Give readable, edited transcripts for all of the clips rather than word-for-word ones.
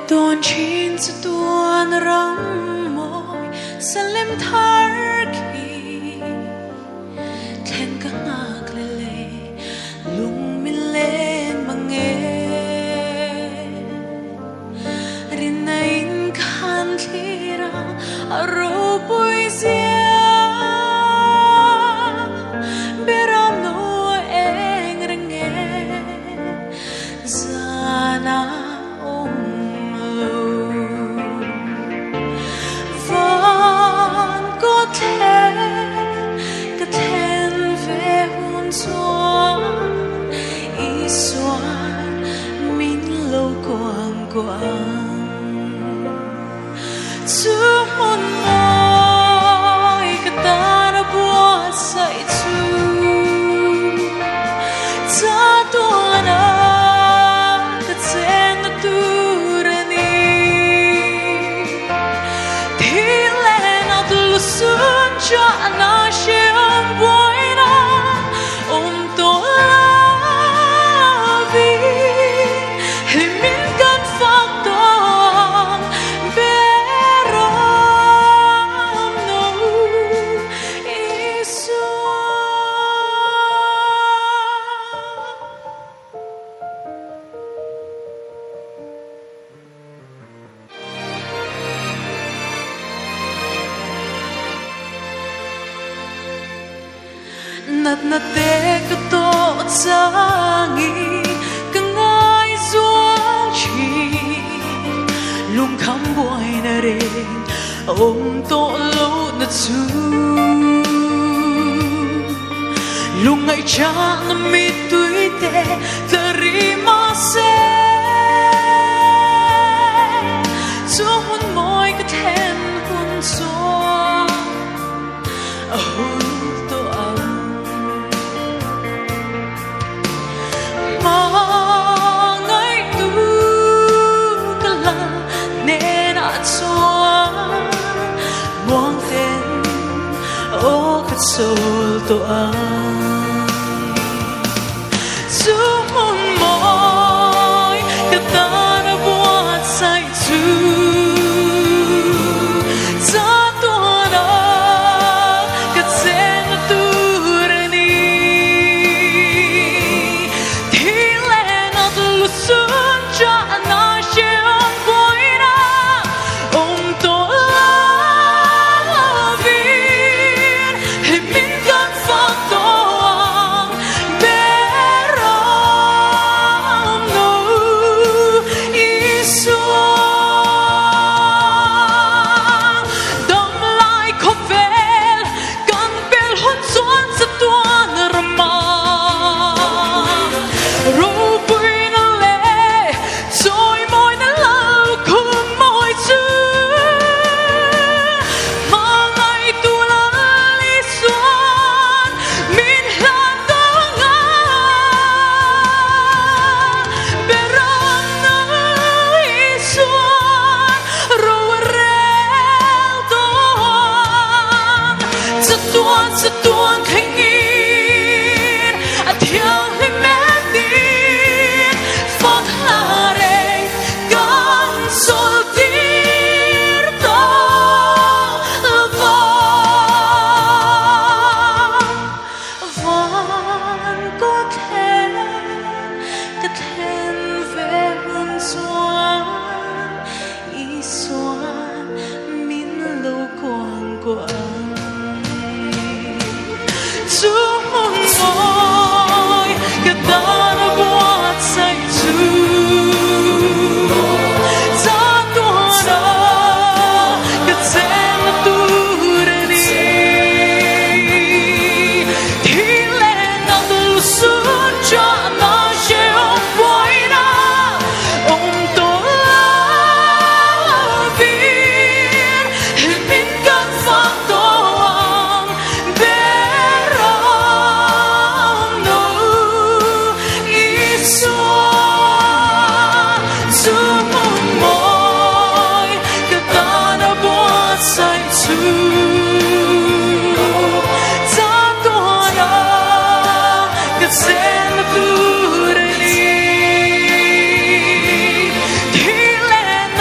Tuan chin sa tuan ramoy sa lemtarki ten ka ngaglele lumilen mange rinain kan tira aro poesia beram no eng renge zana Tuhun mo'y katanabuan sa itu Tatuan na katsen na turani Tilen at lusun siya na siyang buhay na Nat na te ka to at sangi ka nga'y suachi Lung kham buhay na rin Om to lo na tsu Lung ay cha na mituy te Tarima se Tuhun mo'y ka ten hun so Sol to ay Tuhun mo'y katanabuan sa itu Tatuan na katsen na turani Tilen at lusun siya na siyang buhay na Om to Tuan kengin at yang himetin Fathare kan soltir to Van ko ten ve hun suan I suan min lo quang quang Tuhun mo'y katanabuan sa itu Tatuan na katsen na turani Tilen at lusun siya na siyang buhay na Om to labir Himin kan faktoang Sen turani Tilen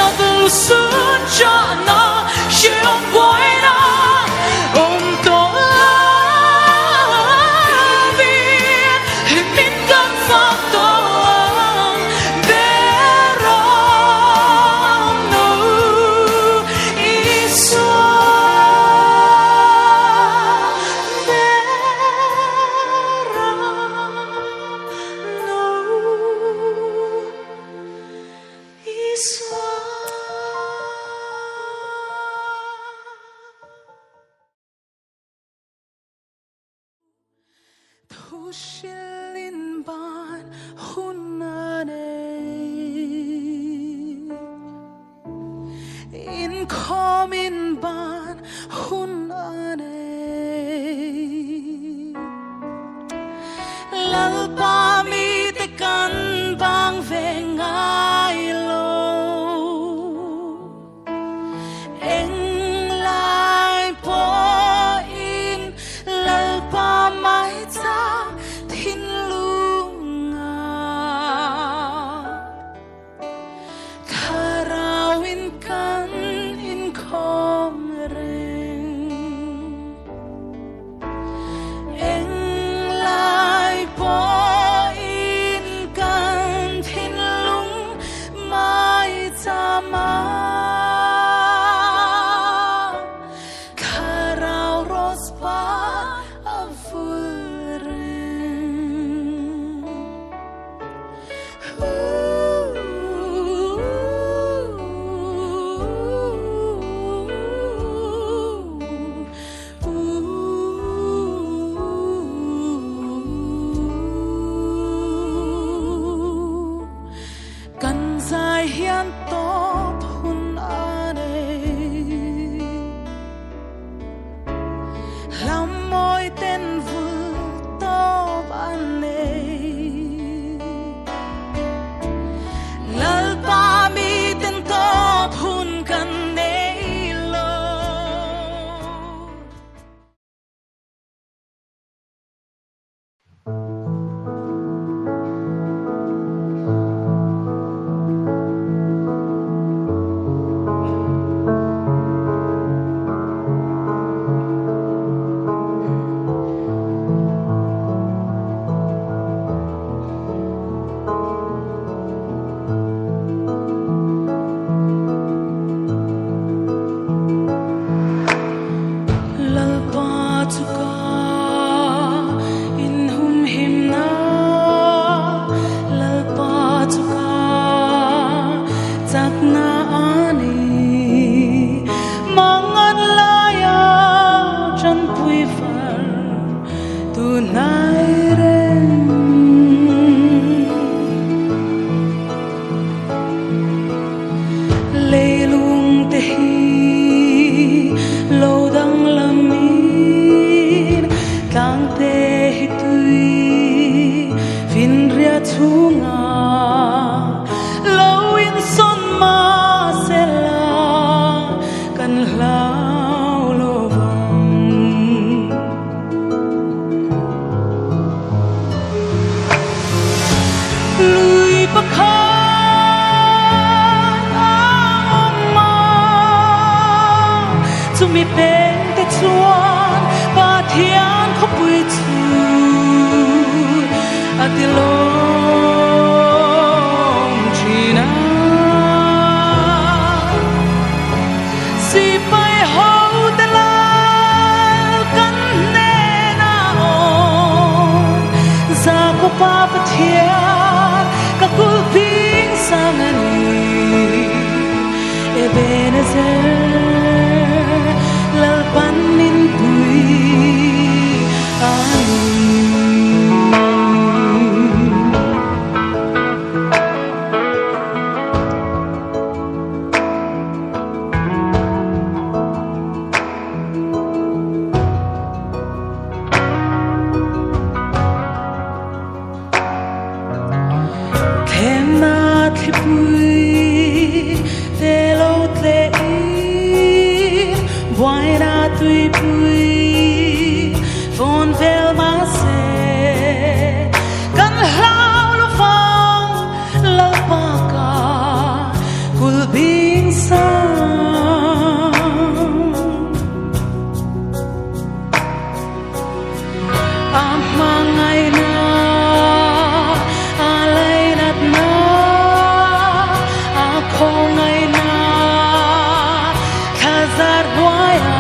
shilin ban hunane in komin ban hunane lalpa mi te kan bang vengai lo eng lai po in lalpa mai cha thin lunga tharawin kan in khom reng eng lai po in kan thin lung mai cha ma kharau rospa kan zai hian top hun ane lam moi ten vul top ane lalpa mi ten top hun kan nei lo mi bên te chuan ba thian kho pui chu atilong china si pai ho de la kan ne na on za ko pa pa thian ka kul ping sang ani Ebenezer lalpanin pui ani thêm na thi pui te lo te Why not we pui von vel ma se kan hlau lo phong lo pa ka kul bin sang amangai na alai nat na akhongai na khazar boya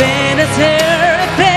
bên đã thế